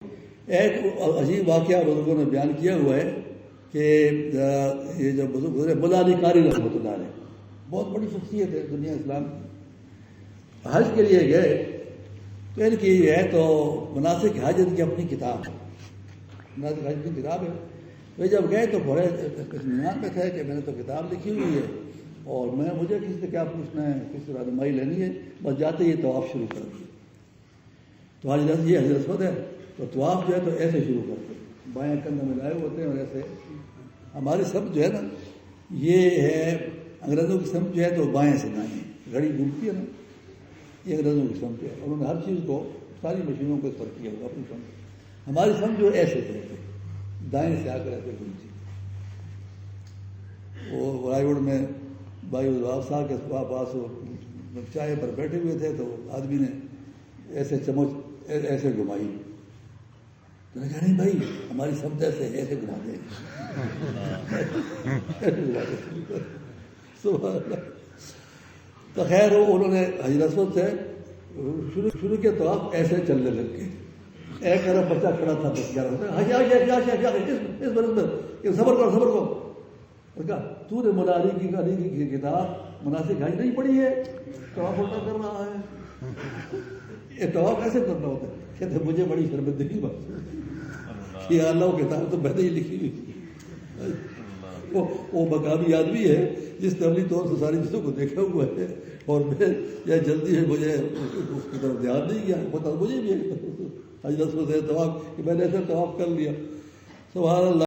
ایک عجیب واقعہ بزرگوں نے بیان کیا ہوا ہے کہ یہ جو بزرگ گزرے مولا علی قاری رحمۃ اللہ علیہ، بہت بڑی شخصیت ہے دنیا اسلام کی، حج کے لیے گئے تو ان کی ہے تو مناسک حج کی اپنی کتاب ہے، مناسک حج کی کتاب ہے۔ وہ جب گئے تو بڑے اطمینان میں تھے کہ میں نے تو کتاب لکھی ہوئی ہے اور مجھے کسی سے کیا پوچھنا ہے، کس سے رہنمائی لینی ہے، بس جاتے ہی طواف شروع کر دیا۔ تو آج یہ حضرت اسود ہے تو طواف جو ہے تو ایسے شروع کرتے ہیں، بائیں کندھے میں لائے ہوتے ہیں اور ایسے۔ ہماری سمجھ جو ہے نا یہ ہے، انگریزوں کی سمجھ جو ہے تو بائیں سے دائیں گھڑی گھومتی ہے نا، یہ انگریزوں کی سمجھ ہے، اور انہوں نے ہر چیز کو ساری مشینوں کو اس پر کیا ہوا اپنی سمجھ۔ ہماری سمجھ جو ایسے کرتے دائیں سے آ کر ایسے گھومتی۔ وہ رائی روڈ میں بھائی وہاب صاحب کے پاس چائے پر بیٹھے ہوئے تھے تو آدمی نے ایسے چمچ ایسے گھمائی تو نے کہا نہیں بھائی ہماری سمجھ ایسے ایسے گھما دیں۔ تو خیر انہوں نے حضرت اسود سے شروع کے تو آپ ایسے چلنے لگ گئے۔ ایک طرف بچہ کھڑا تھا بس کیا رہا اس برابر صبر کرو کہا تو نے مولا علی کی کتاب مناسک حج نہیں پڑھی ہے، طواف الٹا کر رہا ہے، یہ طواف ایسے کرنا ہوتا ہے۔ کہتے مجھے بڑی شرمندگی بات یہ اللہ کتاب تو میں نے ہی لکھی ہوئی، وہ مقامی آدمی ہے جس نے اپنی طور سے ساری چیزوں کو دیکھا ہوا ہے اور میں یہ جلدی ہے مجھے اس کی طرف دھیان نہیں کیا، پتا مجھے بھی حضرت سے طواف کہ میں نے ایسے طواف کر لیا۔ سبحان اللہ۔